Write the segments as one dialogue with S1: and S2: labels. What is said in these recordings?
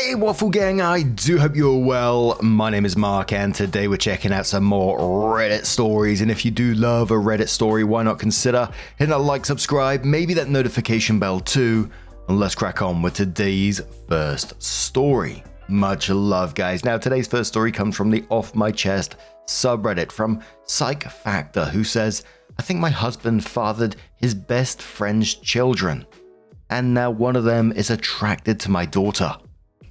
S1: Hey Waffle Gang, I do hope you're well. My name is Mark and today we're checking out some more Reddit stories, and if you do love a Reddit story, why not consider hitting that like, subscribe, maybe that notification bell too, and let's crack on with today's first story. Much love guys. Now today's first story comes from the Off My Chest subreddit from Psych Factor, who says, I think my husband fathered his best friend's children, and now one of them is attracted to my daughter.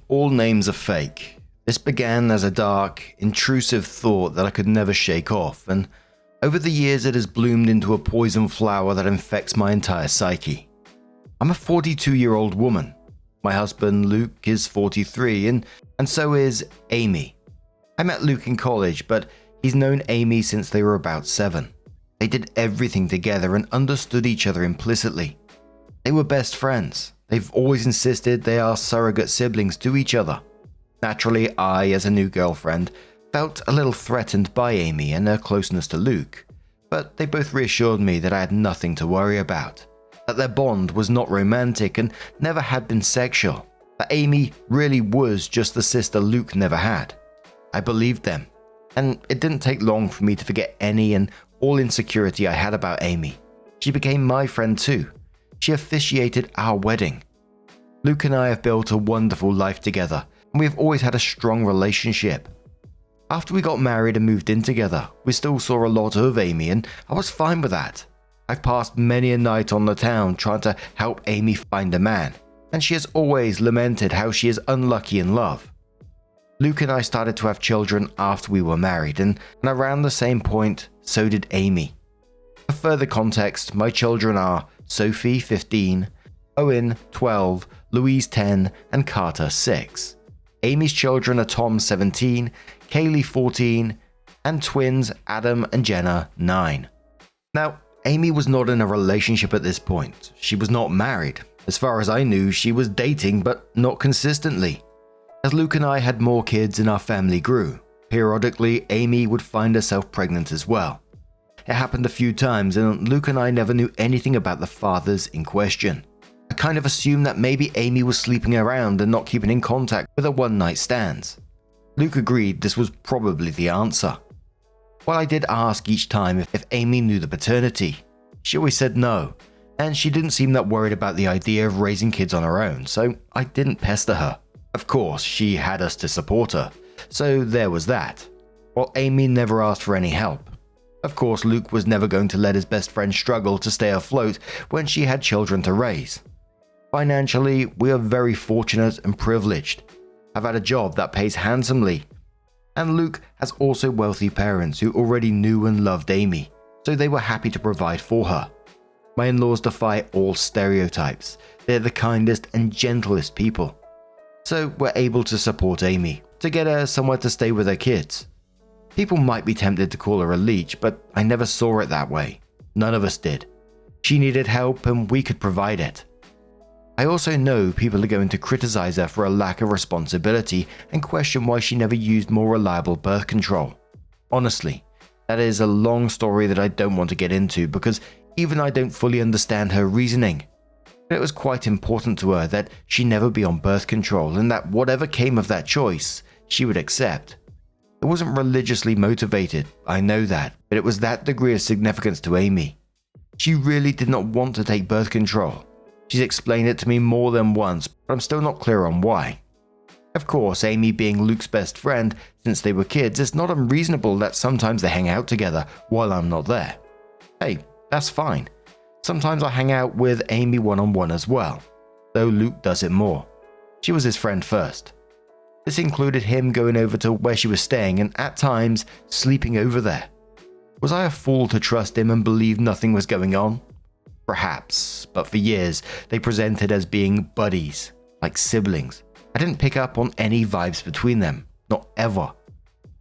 S1: All names are fake. This began as a dark, intrusive thought that I could never shake off, and over the years it has bloomed into a poison flower that infects my entire psyche. I'm a 42-year-old woman. My husband, Luke, is 43, and so is Amy. I met Luke in college, but he's known Amy since they were about 7. They did everything together and understood each other implicitly. They were best friends. They've always insisted they are surrogate siblings to each other. Naturally, I, as a new girlfriend, felt a little threatened by Amy and her closeness to Luke, but they both reassured me that I had nothing to worry about, that their bond was not romantic and never had been sexual, that Amy really was just the sister Luke never had. I believed them, and it didn't take long for me to forget any and all insecurity I had about Amy. She became my friend too. She officiated our wedding. Luke and I have built a wonderful life together, and we have always had a strong relationship. After we got married and moved in together, we still saw a lot of Amy, and I was fine with that. I've passed many a night on the town trying to help Amy find a man, and she has always lamented how she is unlucky in love. Luke and I started to have children after we were married, and around the same point, so did Amy. For further context, my children are Sophie, 15, Owen, 12, Louise, 10, and Carter, 6. Amy's children are Tom, 17, Kaylee, 14, and twins Adam and Jenna, 9. Now, Amy was not in a relationship at this point. She was not married. As far as I knew, she was dating, but not consistently. As Luke and I had more kids and our family grew, periodically Amy would find herself pregnant as well. It happened a few times, and Luke and I never knew anything about the fathers in question. I kind of assumed that maybe Amy was sleeping around and not keeping in contact with her one-night stands. Luke agreed this was probably the answer. While I did ask each time if Amy knew the paternity, she always said no, and she didn't seem that worried about the idea of raising kids on her own, so I didn't pester her. Of course, she had us to support her, so there was that, while Amy never asked for any help. Of course, Luke was never going to let his best friend struggle to stay afloat when she had children to raise. Financially, we are very fortunate and privileged. I've had a job that pays handsomely, and Luke has also wealthy parents who already knew and loved Amy, so they were happy to provide for her. My in-laws defy all stereotypes. They're the kindest and gentlest people. So we're able to support Amy, to get her somewhere to stay with her kids. People might be tempted to call her a leech, but I never saw it that way. None of us did. She needed help and we could provide it. I also know people are going to criticize her for a lack of responsibility and question why she never used more reliable birth control. Honestly, that is a long story that I don't want to get into because even I don't fully understand her reasoning. But it was quite important to her that she never be on birth control and that whatever came of that choice, she would accept. It wasn't religiously motivated, I know that, but it was that degree of significance to Amy. She really did not want to take birth control. She's explained it to me more than once, but I'm still not clear on why. Of course, Amy being Luke's best friend since they were kids, it's not unreasonable that sometimes they hang out together while I'm not there. Hey, that's fine. Sometimes I hang out with Amy one-on-one as well, though Luke does it more. She was his friend first. This included him going over to where she was staying and at times sleeping over there. Was I a fool to trust him and believe nothing was going on? Perhaps, but for years they presented as being buddies, like siblings. I didn't pick up on any vibes between them, not ever.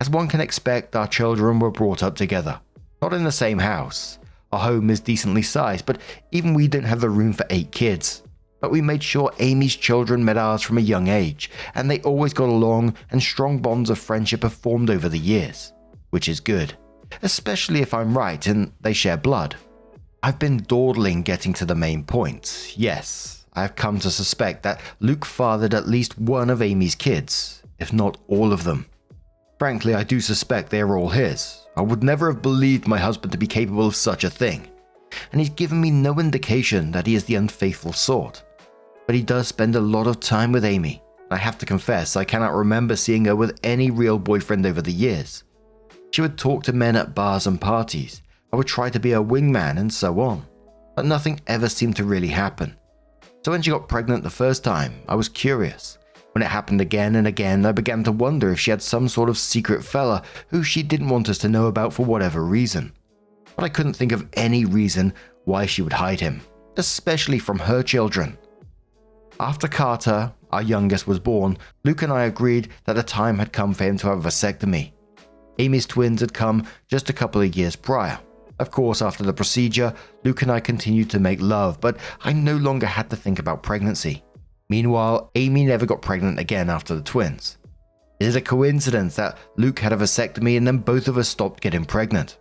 S1: As one can expect, our children were brought up together, not in the same house. Our home is decently sized, but even we don't have the room for 8 kids. But we made sure Amy's children met ours from a young age, and they always got along and strong bonds of friendship have formed over the years, which is good, especially if I'm right and they share blood. I've been dawdling getting to the main point. Yes, I have come to suspect that Luke fathered at least one of Amy's kids, if not all of them. Frankly, I do suspect they are all his. I would never have believed my husband to be capable of such a thing, and he's given me no indication that he is the unfaithful sort. But he does spend a lot of time with Amy. I have to confess, I cannot remember seeing her with any real boyfriend over the years. She would talk to men at bars and parties. I would try to be a wingman and so on, but nothing ever seemed to really happen. So when she got pregnant the first time, I was curious. When it happened again and again, I began to wonder if she had some sort of secret fella who she didn't want us to know about for whatever reason. But I couldn't think of any reason why she would hide him, especially from her children. After Carter, our youngest, was born, Luke and I agreed that the time had come for him to have a vasectomy. Amy's twins had come just a couple of years prior. Of course, after the procedure, Luke and I continued to make love, but I no longer had to think about pregnancy. Meanwhile, Amy never got pregnant again after the twins. Is it a coincidence that Luke had a vasectomy and then both of us stopped getting pregnant?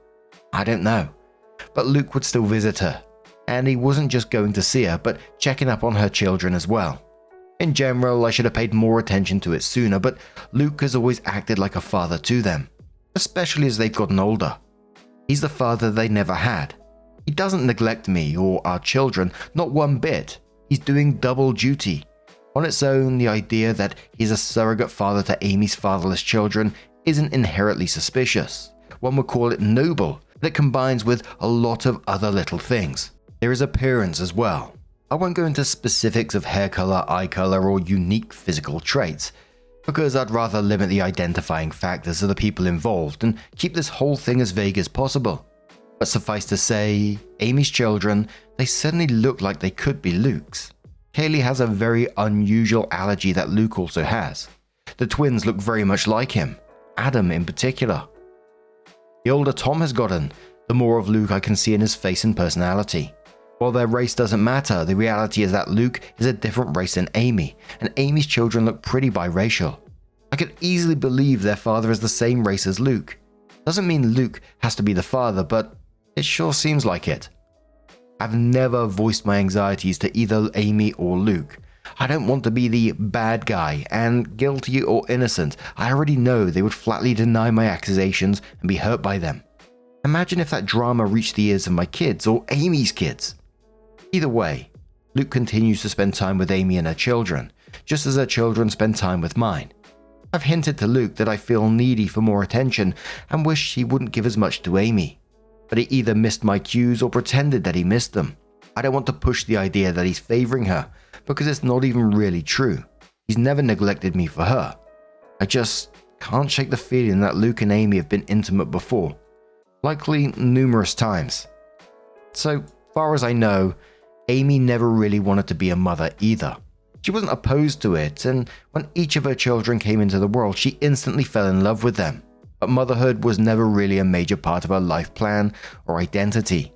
S1: I don't know. But Luke would still visit her, and he wasn't just going to see her, but checking up on her children as well. In general, I should have paid more attention to it sooner, but Luke has always acted like a father to them, especially as they've gotten older. He's the father they never had. He doesn't neglect me or our children, not one bit. He's doing double duty. On its own, the idea that he's a surrogate father to Amy's fatherless children isn't inherently suspicious. One would call it noble, but it combines with a lot of other little things. There is appearance as well. I won't go into specifics of hair color, eye color, or unique physical traits, because I'd rather limit the identifying factors of the people involved and keep this whole thing as vague as possible. But suffice to say, Amy's children, they certainly look like they could be Luke's. Kaylee has a very unusual allergy that Luke also has. The twins look very much like him, Adam in particular. The older Tom has gotten, the more of Luke I can see in his face and personality. While their race doesn't matter, the reality is that Luke is a different race than Amy, and Amy's children look pretty biracial. I could easily believe their father is the same race as Luke. Doesn't mean Luke has to be the father, but it sure seems like it. I've never voiced my anxieties to either Amy or Luke. I don't want to be the bad guy, and guilty or innocent, I already know they would flatly deny my accusations and be hurt by them. Imagine if that drama reached the ears of my kids or Amy's kids. Either way, Luke continues to spend time with Amy and her children, just as her children spend time with mine. I've hinted to Luke that I feel needy for more attention and wish he wouldn't give as much to Amy, but he either missed my cues or pretended that he missed them. I don't want to push the idea that he's favoring her, because it's not even really true. He's never neglected me for her. I just can't shake the feeling that Luke and Amy have been intimate before, likely numerous times. So far as I know, Amy never really wanted to be a mother either. She wasn't opposed to it, and when each of her children came into the world, she instantly fell in love with them. But motherhood was never really a major part of her life plan or identity.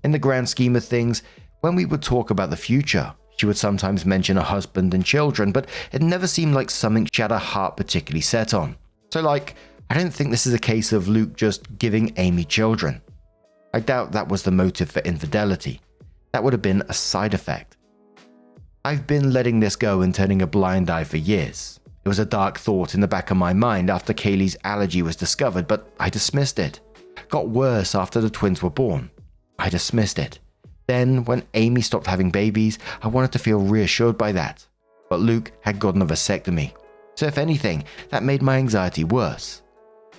S1: In the grand scheme of things, when we would talk about the future, she would sometimes mention a husband and children, but it never seemed like something she had her heart particularly set on. So I don't think this is a case of Luke just giving Amy children. I doubt that was the motive for infidelity. That would have been a side effect. I've been letting this go and turning a blind eye for years. It was a dark thought in the back of my mind after Kaylee's allergy was discovered, but I dismissed it. Got worse after the twins were born. I dismissed it. Then, when Amy stopped having babies, I wanted to feel reassured by that. But Luke had gotten a vasectomy. So if anything, that made my anxiety worse.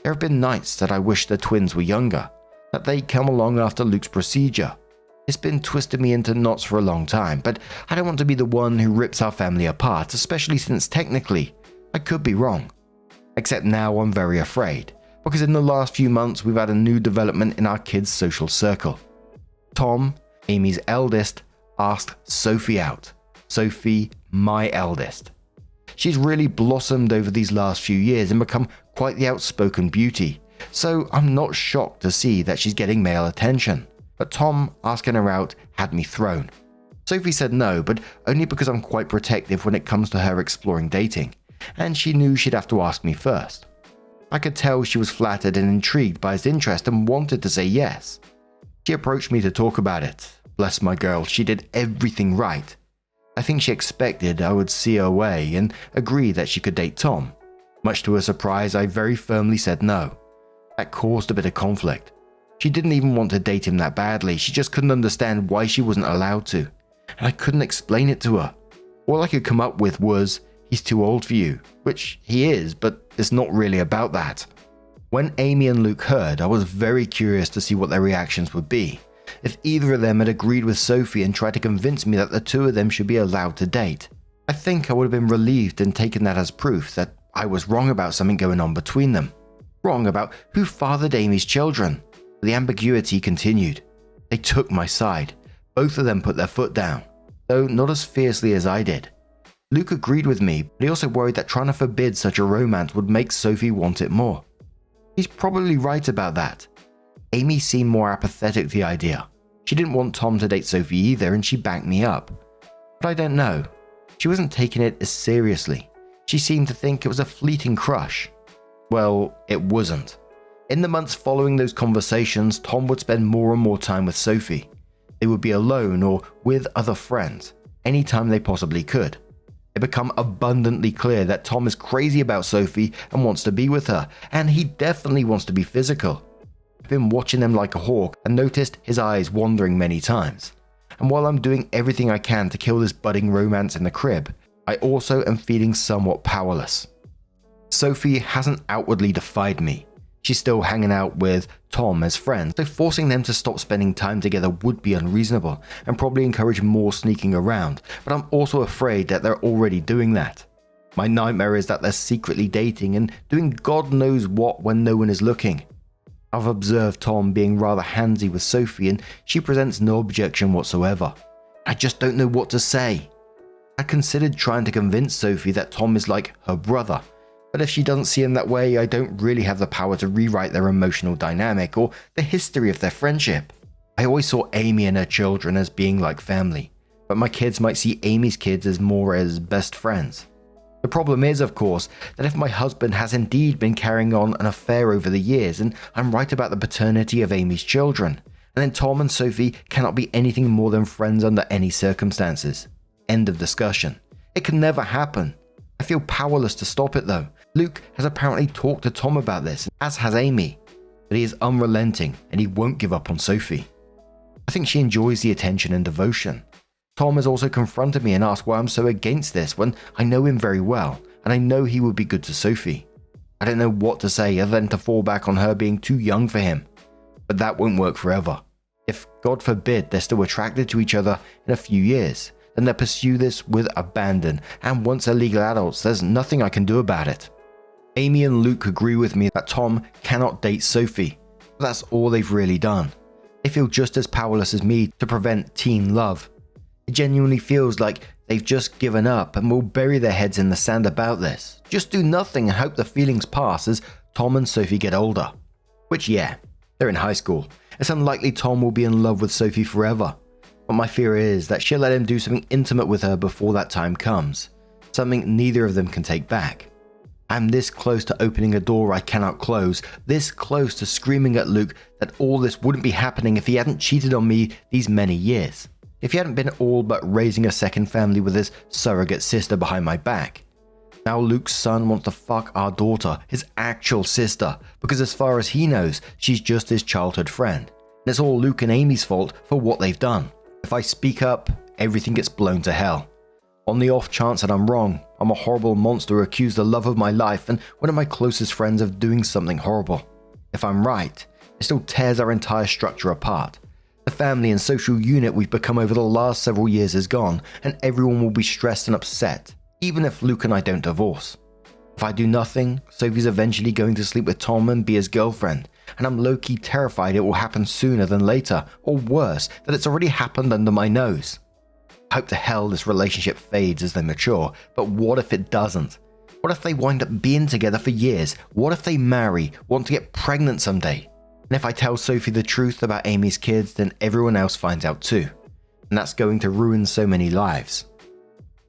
S1: There have been nights that I wish the twins were younger, that they'd come along after Luke's procedure. It's been twisting me into knots for a long time, but I don't want to be the one who rips our family apart, especially since technically, I could be wrong. Except now I'm very afraid, because in the last few months we've had a new development in our kids' social circle. Tom, Amy's eldest, asked Sophie out. Sophie, my eldest. She's really blossomed over these last few years and become quite the outspoken beauty, so I'm not shocked to see that she's getting male attention. But Tom asking her out had me thrown. Sophie said no, but only because I'm quite protective when it comes to her exploring dating, and she knew she'd have to ask me first. I could tell she was flattered and intrigued by his interest and wanted to say yes. She approached me to talk about it. Bless my girl, she did everything right. I think she expected I would see her way and agree that she could date Tom. Much to her surprise, I very firmly said no. That caused a bit of conflict. She didn't even want to date him that badly, she just couldn't understand why she wasn't allowed to. And I couldn't explain it to her. All I could come up with was, he's too old for you, which he is, but it's not really about that. When Amy and Luke heard, I was very curious to see what their reactions would be. If either of them had agreed with Sophie and tried to convince me that the two of them should be allowed to date. I think I would have been relieved and taken that as proof that I was wrong about something going on between them. Wrong about who fathered Amy's children. But the ambiguity continued. They took my side. Both of them put their foot down, though not as fiercely as I did. Luke agreed with me, but he also worried that trying to forbid such a romance would make Sophie want it more. He's probably right about that. Amy seemed more apathetic to the idea. She didn't want Tom to date Sophie either, and she backed me up. But I don't know. She wasn't taking it as seriously. She seemed to think it was a fleeting crush. Well, it wasn't. In the months following those conversations, Tom would spend more and more time with Sophie. They would be alone or with other friends, anytime they possibly could. It became abundantly clear that Tom is crazy about Sophie and wants to be with her, and he definitely wants to be physical. I've been watching them like a hawk and noticed his eyes wandering many times. And while I'm doing everything I can to kill this budding romance in the crib, I also am feeling somewhat powerless. Sophie hasn't outwardly defied me. She's still hanging out with Tom as friends, so forcing them to stop spending time together would be unreasonable and probably encourage more sneaking around, but I'm also afraid that they're already doing that. My nightmare is that they're secretly dating and doing God knows what when no one is looking. I've observed Tom being rather handsy with Sophie and she presents no objection whatsoever. I just don't know what to say. I considered trying to convince Sophie that Tom is like her brother, but if she doesn't see him that way, I don't really have the power to rewrite their emotional dynamic or the history of their friendship. I always saw Amy and her children as being like family, but my kids might see Amy's kids as more as best friends. The problem is, of course, that if my husband has indeed been carrying on an affair over the years and I'm right about the paternity of Amy's children, and then Tom and Sophie cannot be anything more than friends under any circumstances. End of discussion. It can never happen. I feel powerless to stop it though. Luke has apparently talked to Tom about this, as has Amy, but he is unrelenting and he won't give up on Sophie. I think she enjoys the attention and devotion. Tom has also confronted me and asked why I'm so against this when I know him very well and I know he would be good to Sophie. I don't know what to say other than to fall back on her being too young for him, but that won't work forever. If, God forbid, they're still attracted to each other in a few years, then they'll pursue this with abandon, and once they're legal adults, there's nothing I can do about it. Amy and Luke agree with me that Tom cannot date Sophie, but that's all they've really done. They feel just as powerless as me to prevent teen love. It genuinely feels like they've just given up and will bury their heads in the sand about this. Just do nothing and hope the feelings pass as Tom and Sophie get older. Which, yeah, they're in high school. It's unlikely Tom will be in love with Sophie forever. But my fear is that she'll let him do something intimate with her before that time comes. Something neither of them can take back. I'm this close to opening a door I cannot close, this close to screaming at Luke that all this wouldn't be happening if he hadn't cheated on me these many years. If he hadn't been all but raising a second family with his surrogate sister behind my back. Now Luke's son wants to fuck our daughter, his actual sister, because as far as he knows, she's just his childhood friend. And it's all Luke and Amy's fault for what they've done. If I speak up, everything gets blown to hell. On the off chance that I'm wrong, I'm a horrible monster who accused the love of my life and one of my closest friends of doing something horrible. If I'm right, it still tears our entire structure apart. The family and social unit we've become over the last several years is gone, and everyone will be stressed and upset, even if Luke and I don't divorce. If I do nothing, Sophie's eventually going to sleep with Tom and be his girlfriend, and I'm low-key terrified it will happen sooner than later, or worse, that it's already happened under my nose. I hope to hell this relationship fades as they mature, but what if it doesn't? What if they wind up being together for years? What if they marry, want to get pregnant someday? And if I tell Sophie the truth about Amy's kids, then everyone else finds out too. And that's going to ruin so many lives.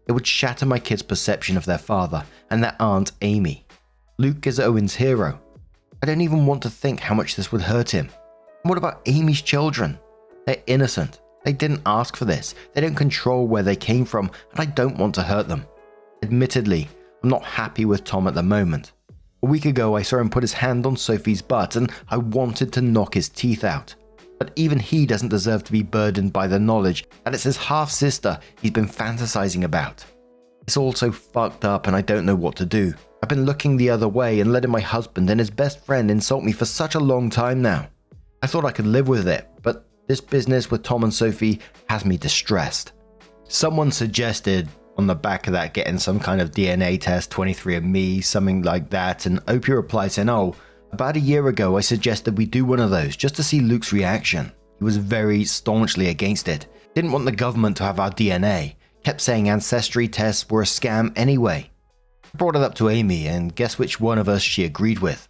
S1: It would shatter my kids' perception of their father and their aunt Amy. Luke is Owen's hero. I don't even want to think how much this would hurt him. And what about Amy's children? They're innocent. They didn't ask for this, they don't control where they came from, and I don't want to hurt them. Admittedly, I'm not happy with Tom at the moment. A week ago I saw him put his hand on Sophie's butt and I wanted to knock his teeth out. But even he doesn't deserve to be burdened by the knowledge that it's his half-sister he's been fantasizing about. It's all so fucked up and I don't know what to do. I've been looking the other way and letting my husband and his best friend insult me for such a long time now. I thought I could live with it, but this business with Tom and Sophie has me distressed. Someone suggested on the back of that getting some kind of DNA test, 23andMe, something like that, and Opie replied saying, "Oh, about a year ago I suggested we do one of those just to see Luke's reaction. He was very staunchly against it. Didn't want the government to have our DNA. Kept saying ancestry tests were a scam anyway." I brought it up to Amy, and guess which one of us she agreed with.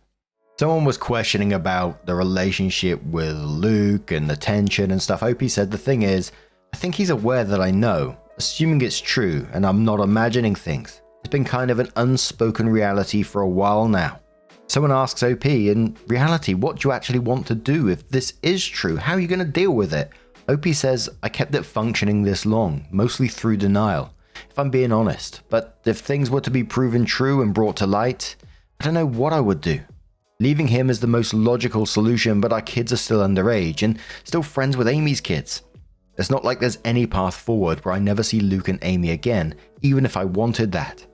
S1: Someone was questioning about the relationship with Luke and the tension and stuff. Opie said, "The thing is, I think he's aware that I know, assuming it's true and I'm not imagining things. It's been kind of an unspoken reality for a while now." Someone asks OP, "In reality, what do you actually want to do if this is true? How are you going to deal with it?" OP says, "I kept it functioning this long, mostly through denial, if I'm being honest. But if things were to be proven true and brought to light, I don't know what I would do. Leaving him is the most logical solution, but our kids are still underage and still friends with Amy's kids. It's not like there's any path forward where I never see Luke and Amy again, even if I wanted that.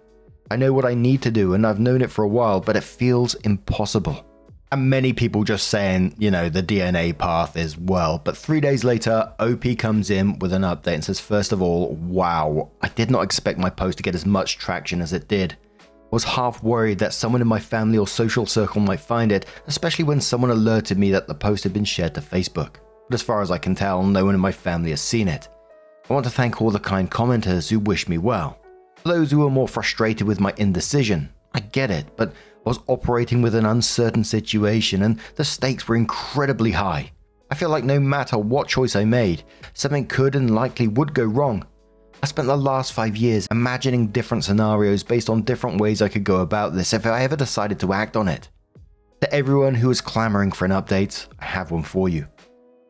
S1: I know what I need to do and I've known it for a while, but it feels impossible." And many people just saying, the DNA path is well. But 3 days later, OP comes in with an update and says, "First of all, wow, I did not expect my post to get as much traction as it did. I was half worried that someone in my family or social circle might find it, especially when someone alerted me that the post had been shared to Facebook. But as far as I can tell, no one in my family has seen it. I want to thank all the kind commenters who wished me well. For those who were more frustrated with my indecision, I get it, but I was operating with an uncertain situation and the stakes were incredibly high. I feel like no matter what choice I made, something could and likely would go wrong. I spent the last 5 years imagining different scenarios based on different ways I could go about this if I ever decided to act on it. To everyone who is clamoring for an update, I have one for you.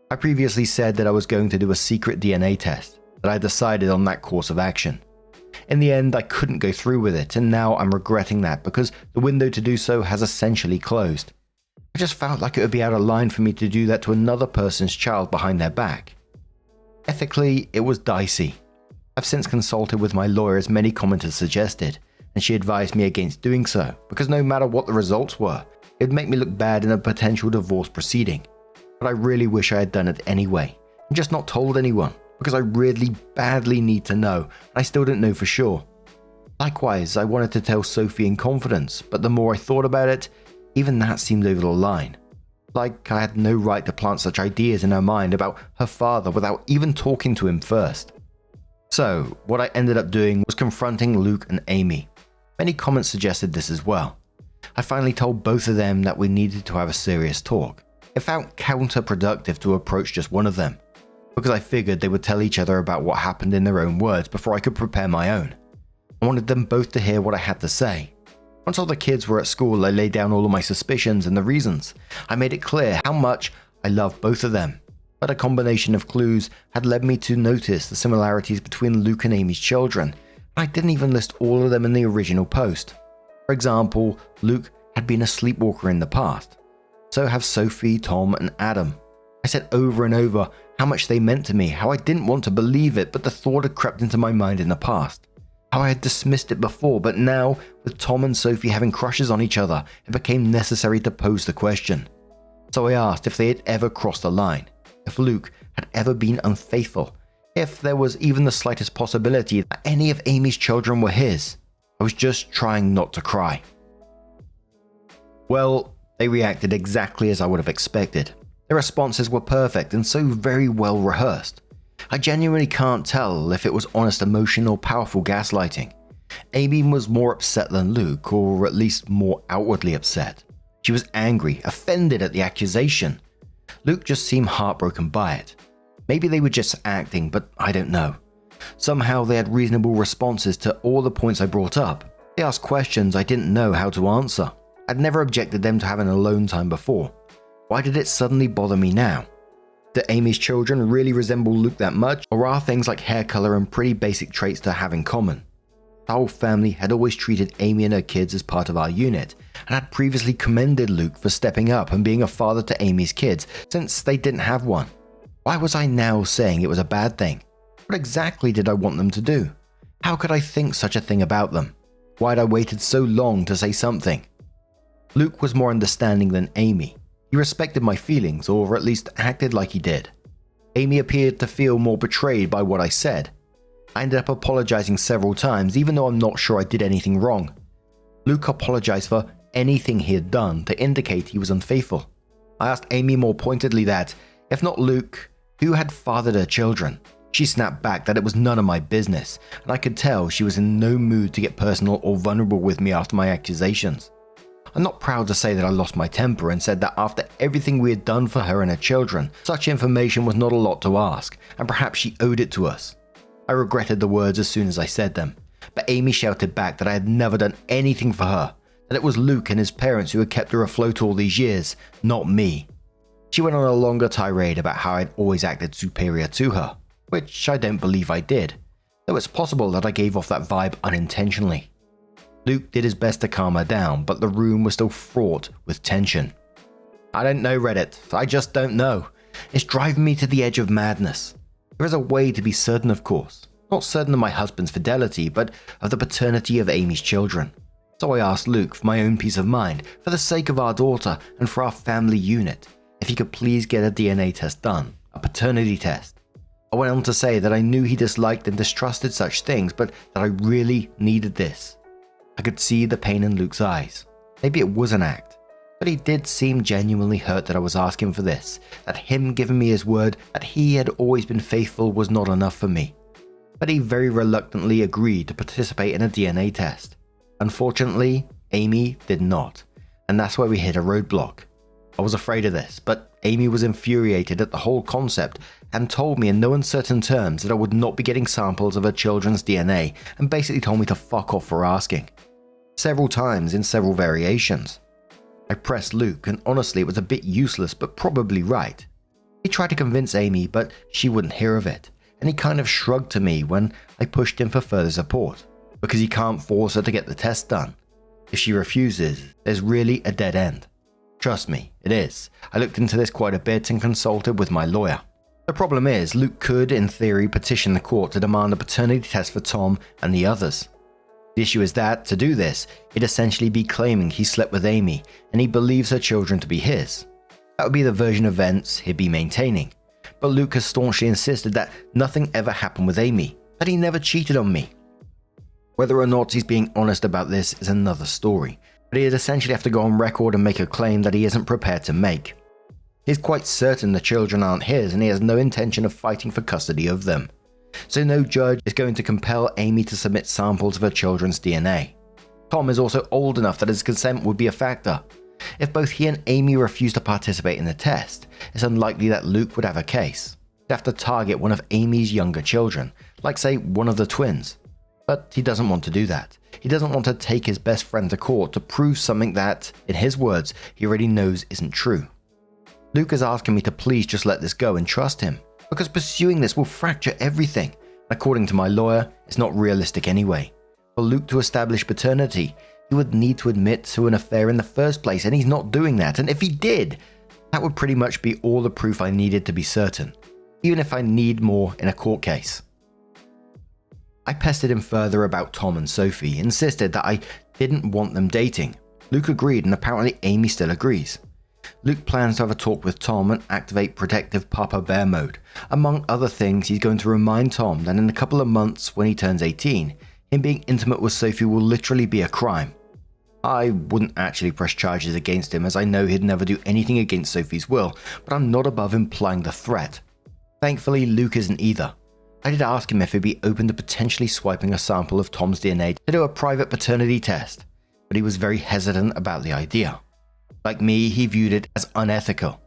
S1: I previously said that I was going to do a secret DNA test, that I decided on that course of action. In the end, I couldn't go through with it, and now I'm regretting that because the window to do so has essentially closed. I just felt like it would be out of line for me to do that to another person's child behind their back. Ethically, it was dicey. I've since consulted with my lawyer as many commenters suggested, and she advised me against doing so, because no matter what the results were, it would make me look bad in a potential divorce proceeding. But I really wish I had done it anyway, and just not told anyone, because I really badly need to know, and I still don't know for sure. Likewise, I wanted to tell Sophie in confidence, but the more I thought about it, even that seemed over the line. Like I had no right to plant such ideas in her mind about her father without even talking to him first. So, what I ended up doing was confronting Luke and Amy. Many comments suggested this as well. I finally told both of them that we needed to have a serious talk. It felt counterproductive to approach just one of them, because I figured they would tell each other about what happened in their own words before I could prepare my own. I wanted them both to hear what I had to say. Once all the kids were at school, I laid down all of my suspicions and the reasons. I made it clear how much I loved both of them. But a combination of clues had led me to notice the similarities between Luke and Amy's children. I didn't even list all of them in the original post. For example, Luke had been a sleepwalker in the past. So have Sophie, Tom, and Adam. I said over and over how much they meant to me, how I didn't want to believe it, but the thought had crept into my mind in the past. How I had dismissed it before, but now, with Tom and Sophie having crushes on each other, it became necessary to pose the question. So I asked if they had ever crossed the line, if Luke had ever been unfaithful, if there was even the slightest possibility that any of Amy's children were his. I was just trying not to cry. Well, they reacted exactly as I would have expected. Their responses were perfect and so very well rehearsed. I genuinely can't tell if it was honest emotion or powerful gaslighting. Amy was more upset than Luke, or at least more outwardly upset. She was angry, offended at the accusation. Luke just seemed heartbroken by it. Maybe they were just acting, but I don't know. Somehow they had reasonable responses to all the points I brought up. They asked questions I didn't know how to answer. I'd never objected them to having alone time before. Why did it suddenly bother me now? Do Amy's children really resemble Luke that much, or are things like hair color and pretty basic traits to have in common? The whole family had always treated Amy and her kids as part of our unit, and had previously commended Luke for stepping up and being a father to Amy's kids since they didn't have one. Why was I now saying it was a bad thing? What exactly did I want them to do? How could I think such a thing about them? Why had I waited so long to say something? Luke was more understanding than Amy. He respected my feelings, or at least acted like he did. Amy appeared to feel more betrayed by what I said. I ended up apologizing several times, even though I'm not sure I did anything wrong. Luke apologized for anything he had done to indicate he was unfaithful. I asked Amy more pointedly that, if not Luke, who had fathered her children? She snapped back that it was none of my business, and I could tell she was in no mood to get personal or vulnerable with me after my accusations. I'm not proud to say that I lost my temper and said that after everything we had done for her and her children, such information was not a lot to ask, and perhaps she owed it to us. I regretted the words as soon as I said them, but Amy shouted back that I had never done anything for her, that it was Luke and his parents who had kept her afloat all these years, not me. She went on a longer tirade about how I'd always acted superior to her, which I don't believe I did, though it's possible that I gave off that vibe unintentionally. Luke did his best to calm her down, but the room was still fraught with tension. I don't know, Reddit. I just don't know. It's driving me to the edge of madness. There is a way to be certain, of course. Not certain of my husband's fidelity, but of the paternity of Amy's children. So I asked Luke, for my own peace of mind, for the sake of our daughter and for our family unit, if he could please get a DNA test done, a paternity test. I went on to say that I knew he disliked and distrusted such things, but that I really needed this. I could see the pain in Luke's eyes. Maybe it was an act, but he did seem genuinely hurt that I was asking for this, that him giving me his word that he had always been faithful was not enough for me. But he very reluctantly agreed to participate in a DNA test. Unfortunately, Amy did not, and that's where we hit a roadblock. I was afraid of this, but Amy was infuriated at the whole concept and told me in no uncertain terms that I would not be getting samples of her children's DNA, and basically told me to fuck off for asking. Several times in several variations. I pressed Luke, and honestly it was a bit useless but probably right. He tried to convince Amy, but she wouldn't hear of it, and he kind of shrugged to me when I pushed him for further support, because he can't force her to get the test done. If she refuses, there's really a dead end. Trust me, it is. I looked into this quite a bit and consulted with my lawyer. The problem is, Luke could, in theory, petition the court to demand a paternity test for Tom and the others. The issue is that, to do this, he'd essentially be claiming he slept with Amy and he believes her children to be his. That would be the version of events he'd be maintaining. But Luke has staunchly insisted that nothing ever happened with Amy, that he never cheated on me. Whether or not he's being honest about this is another story, but he'd essentially have to go on record and make a claim that he isn't prepared to make. He's quite certain the children aren't his and he has no intention of fighting for custody of them. So no judge is going to compel Amy to submit samples of her children's DNA. Tom is also old enough that his consent would be a factor. If both he and Amy refuse to participate in the test, it's unlikely that Luke would have a case. He'd have to target one of Amy's younger children, like say one of the twins. But he doesn't want to do that. He doesn't want to take his best friend to court to prove something that, in his words, he already knows isn't true. Luke is asking me to please just let this go and trust him, because pursuing this will fracture everything. According to my lawyer, it's not realistic anyway. For Luke to establish paternity, he would need to admit to an affair in the first place, and he's not doing that, and if he did, that would pretty much be all the proof I needed to be certain, even if I need more in a court case. I pestered him further about Tom and Sophie, insisted that I didn't want them dating. Luke agreed, and apparently Amy still agrees. Luke plans to have a talk with Tom and activate protective Papa Bear mode. Among other things, he's going to remind Tom that in a couple of months when he turns 18, him being intimate with Sophie will literally be a crime. I wouldn't actually press charges against him as I know he'd never do anything against Sophie's will, but I'm not above implying the threat. Thankfully, Luke isn't either. I did ask him if he'd be open to potentially swiping a sample of Tom's DNA to do a private paternity test, but he was very hesitant about the idea. Like me, he viewed it as unethical.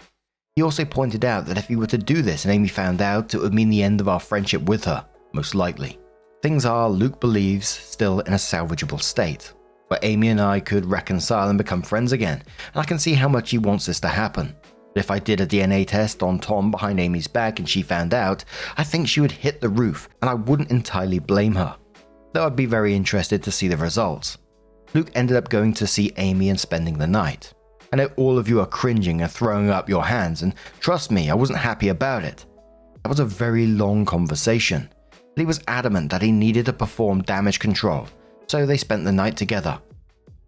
S1: He also pointed out that if he were to do this and Amy found out, it would mean the end of our friendship with her, most likely. Things are, Luke believes, still in a salvageable state, where Amy and I could reconcile and become friends again, and I can see how much he wants this to happen. But if I did a DNA test on Tom behind Amy's back and she found out, I think she would hit the roof and I wouldn't entirely blame her. Though I'd be very interested to see the results. Luke ended up going to see Amy and spending the night. I know all of you are cringing and throwing up your hands, and trust me, I wasn't happy about it. That was a very long conversation, but he was adamant that he needed to perform damage control, so they spent the night together,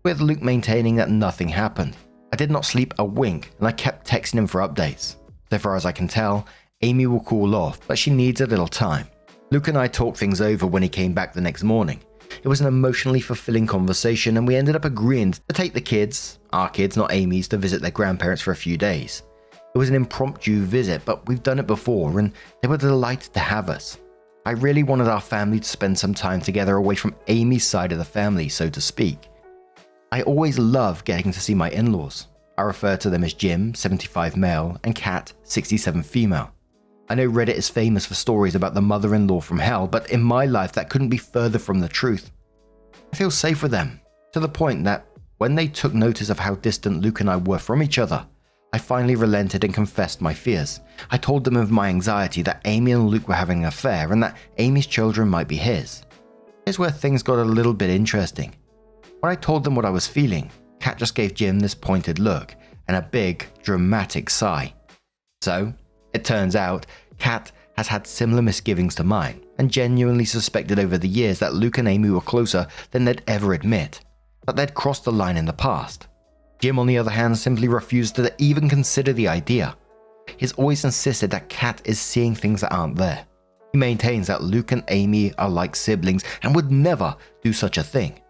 S1: with Luke maintaining that nothing happened. I did not sleep a wink, and I kept texting him for updates. So far as I can tell, Amy will cool off, but she needs a little time. Luke and I talked things over when he came back the next morning. It was an emotionally fulfilling conversation, and we ended up agreeing to take the kids, our kids, not Amy's, to visit their grandparents for a few days. It was an impromptu visit, but we've done it before, and they were delighted to have us. I really wanted our family to spend some time together away from Amy's side of the family, so to speak. I always love getting to see my in-laws. I refer to them as Jim, 75 male, and Kat, 67 female. I know Reddit is famous for stories about the mother-in-law from hell, but in my life that couldn't be further from the truth. I feel safe with them, to the point that when they took notice of how distant Luke and I were from each other, I finally relented and confessed my fears. I told them of my anxiety that Amy and Luke were having an affair and that Amy's children might be his. Here's where things got a little bit interesting. When I told them what I was feeling, Kat just gave Jim this pointed look and a big, dramatic sigh. So, it turns out, Kat has had similar misgivings to mine and genuinely suspected over the years that Luke and Amy were closer than they'd ever admit, that they'd crossed the line in the past. Jim, on the other hand, simply refused to even consider the idea. He's always insisted that Kat is seeing things that aren't there. He maintains that Luke and Amy are like siblings and would never do such a thing.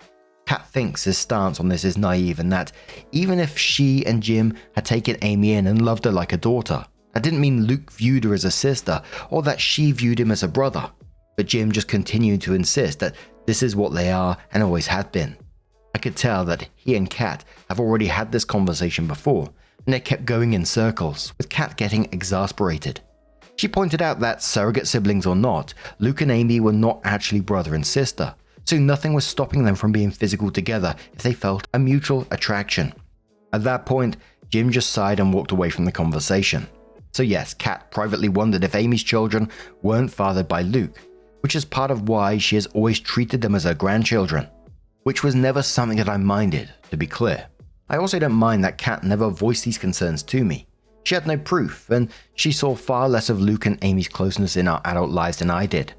S1: Kat thinks his stance on this is naive and that even if she and Jim had taken Amy in and loved her like a daughter, that didn't mean Luke viewed her as a sister or that she viewed him as a brother. But Jim just continued to insist that this is what they are and always had been. I could tell that he and Kat have already had this conversation before, and they kept going in circles, with Kat getting exasperated. She pointed out that, surrogate siblings or not, Luke and Amy were not actually brother and sister, so nothing was stopping them from being physical together if they felt a mutual attraction. At that point, Jim just sighed and walked away from the conversation. So yes, Kat privately wondered if Amy's children weren't fathered by Luke, which is part of why she has always treated them as her grandchildren, which was never something that I minded, to be clear. I also don't mind that Kat never voiced these concerns to me. She had no proof, and she saw far less of Luke and Amy's closeness in our adult lives than I did.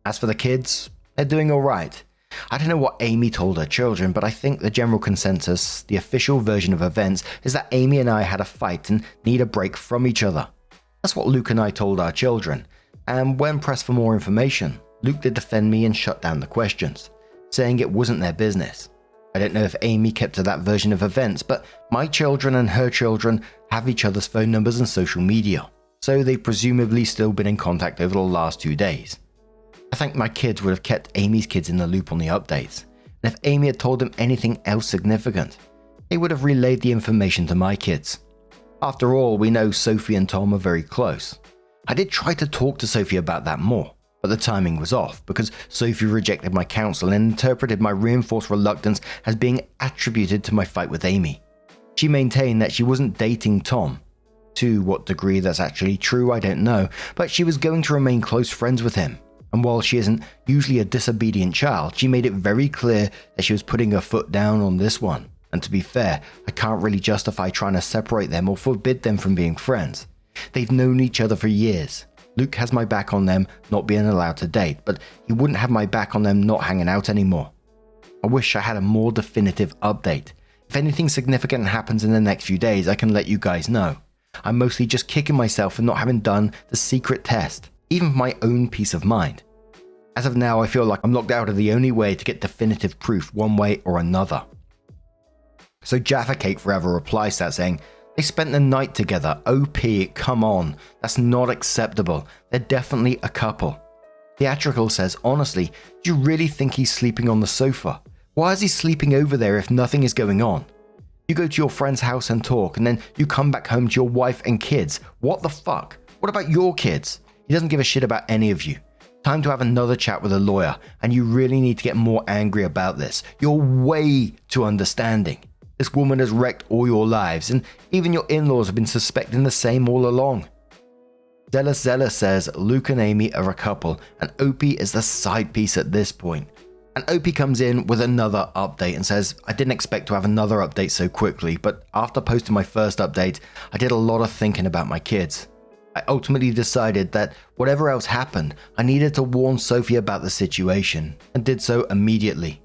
S1: As for the kids, they're doing alright. I don't know what Amy told her children, but I think the general consensus, the official version of events, is that Amy and I had a fight and need a break from each other. That's what Luke and I told our children, and when pressed for more information, Luke did defend me and shut down the questions, saying it wasn't their business. I don't know if Amy kept to that version of events, but my children and her children have each other's phone numbers and social media, so they've presumably still been in contact over the last 2 days. I think my kids would have kept Amy's kids in the loop on the updates, and if Amy had told them anything else significant, they would have relayed the information to my kids. After all, we know Sophie and Tom are very close. I did try to talk to Sophie about that more, but the timing was off because Sophie rejected my counsel and interpreted my reinforced reluctance as being attributed to my fight with Amy. She maintained that she wasn't dating Tom. To what degree that's actually true, I don't know, but she was going to remain close friends with him. And while she isn't usually a disobedient child, she made it very clear that she was putting her foot down on this one. And to be fair, I can't really justify trying to separate them or forbid them from being friends. They've known each other for years. Luke has my back on them not being allowed to date, but he wouldn't have my back on them not hanging out anymore. I wish I had a more definitive update. If anything significant happens in the next few days, I can let you guys know. I'm mostly just kicking myself for not having done the secret test, even for my own peace of mind. As of now, I feel like I'm locked out of the only way to get definitive proof one way or another. So Jaffa Cake Forever replies to that saying, "They spent the night together, OP, come on, that's not acceptable, they're definitely a couple." Theatrical says, "Honestly, do you really think he's sleeping on the sofa? Why is he sleeping over there if nothing is going on? You go to your friend's house and talk, and then you come back home to your wife and kids. What the fuck? What about your kids? He doesn't give a shit about any of you. Time to have another chat with a lawyer, and you really need to get more angry about this. You're way too understanding. This woman has wrecked all your lives, and even your in-laws have been suspecting the same all along. Zella says Luke and Amy are a couple, and Opie is the side piece at this point. And Opie comes in with another update and says, I didn't expect to have another update so quickly, but after posting my first update, I did a lot of thinking about my kids. I ultimately decided that whatever else happened, I needed to warn Sophie about the situation, and did so immediately.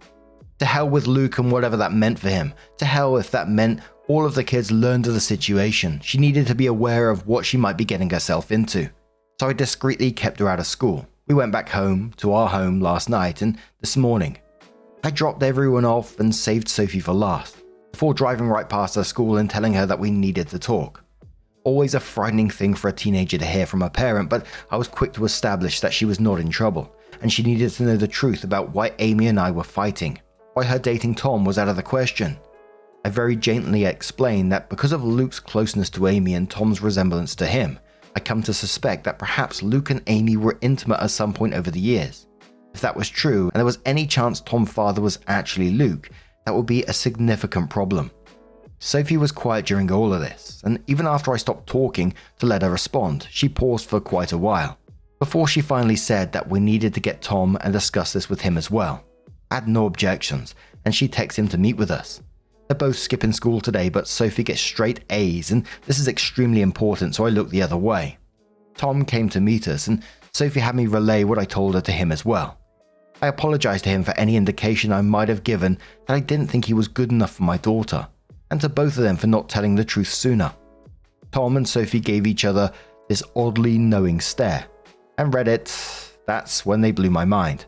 S1: To hell with Luke and whatever that meant for him. To hell if that meant all of the kids learned of the situation. She needed to be aware of what she might be getting herself into. So I discreetly kept her out of school. We went back home to our home last night, and this morning I dropped everyone off and saved Sophie for last, before driving right past her school and telling her that we needed to talk. Always a frightening thing for a teenager to hear from a parent, but I was quick to establish that she was not in trouble, and she needed to know the truth about why Amy and I were fighting, why her dating Tom was out of the question. I very gently explained that because of Luke's closeness to Amy and Tom's resemblance to him, I come to suspect that perhaps Luke and Amy were intimate at some point over the years. If that was true, and there was any chance Tom's father was actually Luke, that would be a significant problem. Sophie was quiet during all of this, and even after I stopped talking to let her respond, she paused for quite a while, before she finally said that we needed to get Tom and discuss this with him as well. I had no objections, and she texted him to meet with us. They're both skipping school today, but Sophie gets straight A's, and this is extremely important, so I looked the other way. Tom came to meet us, and Sophie had me relay what I told her to him as well. I apologized to him for any indication I might have given that I didn't think he was good enough for my daughter, and to both of them for not telling the truth sooner. Tom and Sophie gave each other this oddly knowing stare, and Reddit, that's when they blew my mind.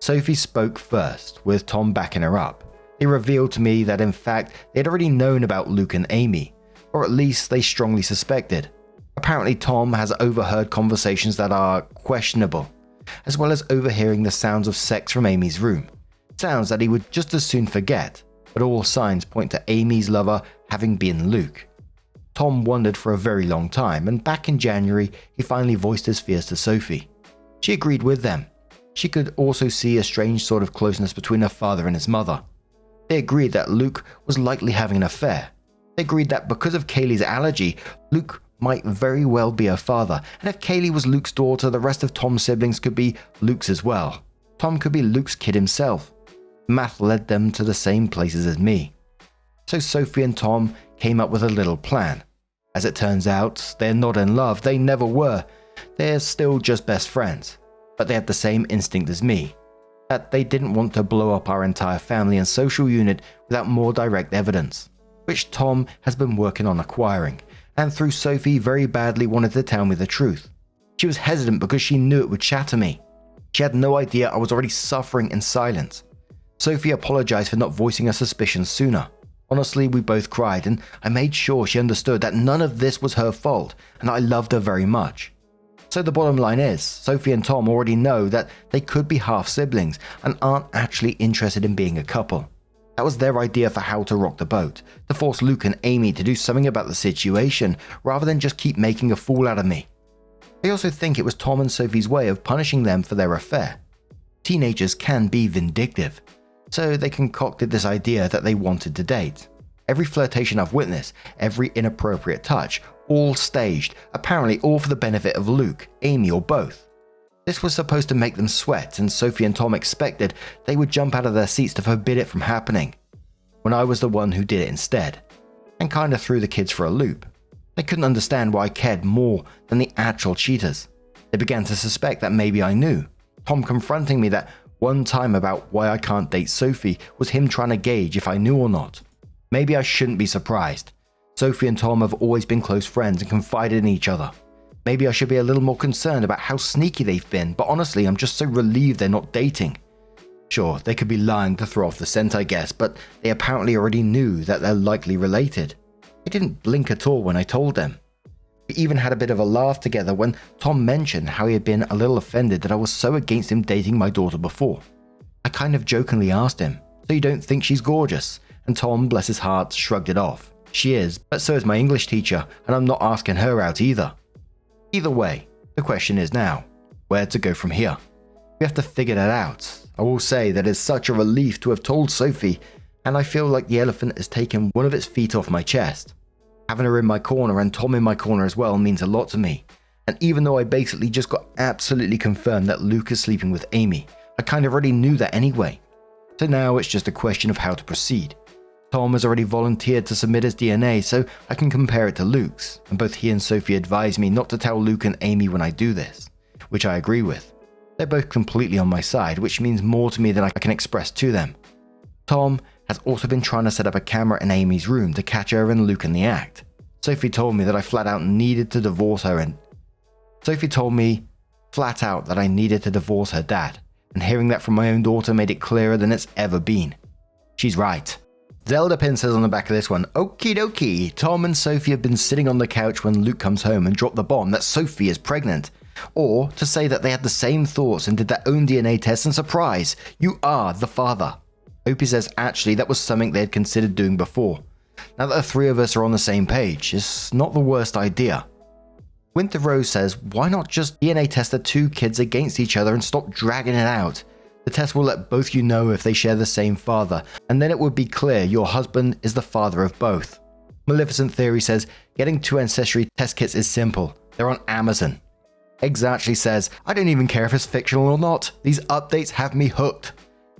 S1: Sophie spoke first, with Tom backing her up. They revealed to me that in fact they'd already known about Luke and Amy, or at least they strongly suspected. Apparently Tom has overheard conversations that are questionable, as well as overhearing the sounds of sex from Amy's room. Sounds that he would just as soon forget, but all signs point to Amy's lover having been Luke. Tom wondered for a very long time, and back in January he finally voiced his fears to Sophie. She agreed with them. She could also see a strange sort of closeness between her father and his mother. They agreed that Luke was likely having an affair. They agreed that because of Kaylee's allergy, Luke might very well be her father, and if Kaylee was Luke's daughter, the rest of Tom's siblings could be Luke's as well. Tom could be Luke's kid himself. Math led them to the same places as me. So Sophie and Tom came up with a little plan. As it turns out, they're not in love, they never were. They're still just best friends, but they had the same instinct as me. That they didn't want to blow up our entire family and social unit without more direct evidence, which Tom has been working on acquiring, and through Sophie very badly wanted to tell me the truth. She was hesitant because she knew it would shatter me. She had no idea I was already suffering in silence. Sophie apologized for not voicing her suspicions sooner. Honestly, we both cried, and I made sure she understood that none of this was her fault, and I loved her very much. So the bottom line is, Sophie and Tom already know that they could be half siblings and aren't actually interested in being a couple. That was their idea for how to rock the boat, to force Luke and Amy to do something about the situation rather than just keep making a fool out of me. I also think it was Tom and Sophie's way of punishing them for their affair. Teenagers can be vindictive, so they concocted this idea that they wanted to date. Every flirtation I've witnessed, every inappropriate touch, all staged, apparently all for the benefit of Luke, Amy, or both. This was supposed to make them sweat, and Sophie and Tom expected they would jump out of their seats to forbid it from happening, when I was the one who did it instead, and kinda threw the kids for a loop. They couldn't understand why I cared more than the actual cheaters. They began to suspect that maybe I knew. Tom confronting me that one time about why I can't date Sophie was him trying to gauge if I knew or not. Maybe I shouldn't be surprised. Sophie and Tom have always been close friends and confided in each other. Maybe I should be a little more concerned about how sneaky they've been, but honestly, I'm just so relieved they're not dating. Sure, they could be lying to throw off the scent, I guess, but they apparently already knew that they're likely related. They didn't blink at all when I told them. We even had a bit of a laugh together when Tom mentioned how he had been a little offended that I was so against him dating my daughter before. I kind of jokingly asked him, "So you don't think she's gorgeous?" And Tom, bless his heart, shrugged it off. She is, but so is my English teacher, and I'm not asking her out either. Either way, the question is now, where to go from here? We have to figure that out. I will say that it's such a relief to have told Sophie and I feel like the elephant has taken one of its feet off my chest. Having her in my corner and Tom in my corner as well means a lot to me. And even though I basically just got absolutely confirmed that Luke is sleeping with Amy, I kind of already knew that anyway. So now it's just a question of how to proceed. Tom has already volunteered to submit his DNA so I can compare it to Luke's, and both he and Sophie advised me not to tell Luke and Amy when I do this, which I agree with. They're both completely on my side, which means more to me than I can express to them. Tom has also been trying to set up a camera in Amy's room to catch her and Luke in the act. Sophie told me that I flat out needed to divorce her dad, and hearing that from my own daughter made it clearer than it's ever been. She's right. Zelda Pin says on the back of this one, okie dokie, Tom and Sophie have been sitting on the couch when Luke comes home and dropped the bomb that Sophie is pregnant. Or to say that they had the same thoughts and did their own DNA test and surprise, you are the father. Opie says actually that was something they had considered doing before. Now that the three of us are on the same page, it's not the worst idea. Winter Rose says, why not just DNA test the two kids against each other and stop dragging it out? The test will let both you know if they share the same father, and then it would be clear your husband is the father of both. Maleficent Theory says, getting 2 ancestry test kits is simple. They're on Amazon. Exactly says, I don't even care if it's fictional or not. These updates have me hooked.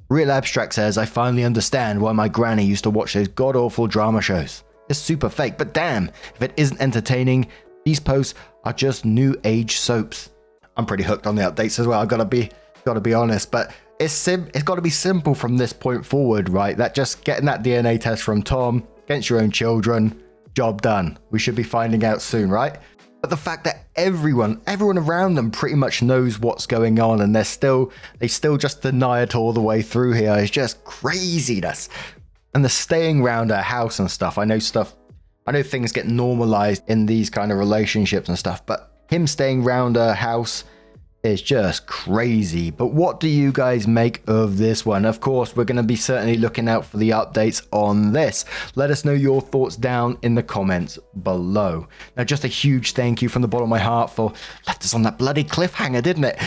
S1: Real Abstract says, I finally understand why my granny used to watch those god-awful drama shows. It's super fake, but damn, if it isn't entertaining, these posts are just new age soaps. I'm pretty hooked on the updates as well, I've gotta be honest, but it's got to be simple from this point forward, right? That just getting that DNA test from Tom against your own children, job done. We should be finding out soon, right? But the fact that everyone around them pretty much knows what's going on and they still just deny it all the way through here is just craziness. And the staying around her house and stuff, I know things get normalized in these kind of relationships and stuff, but him staying around her house is just crazy. But what do you guys make of this one? Of course, we're going to be certainly looking out for the updates on this. Let us know your thoughts down in the comments below. Now, just a huge thank you from the bottom of my heart for left us on that bloody cliffhanger, didn't it?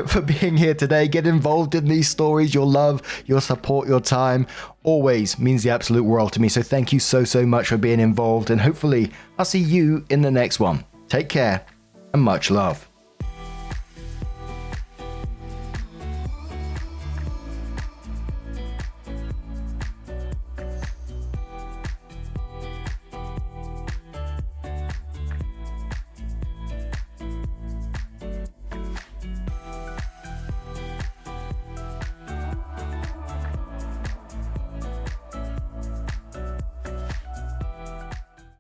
S1: For being here today, get involved in these stories. Your love, your support, your time always means the absolute world to me. So thank you so much for being involved, and hopefully I'll see you in the next one. Take care and much love.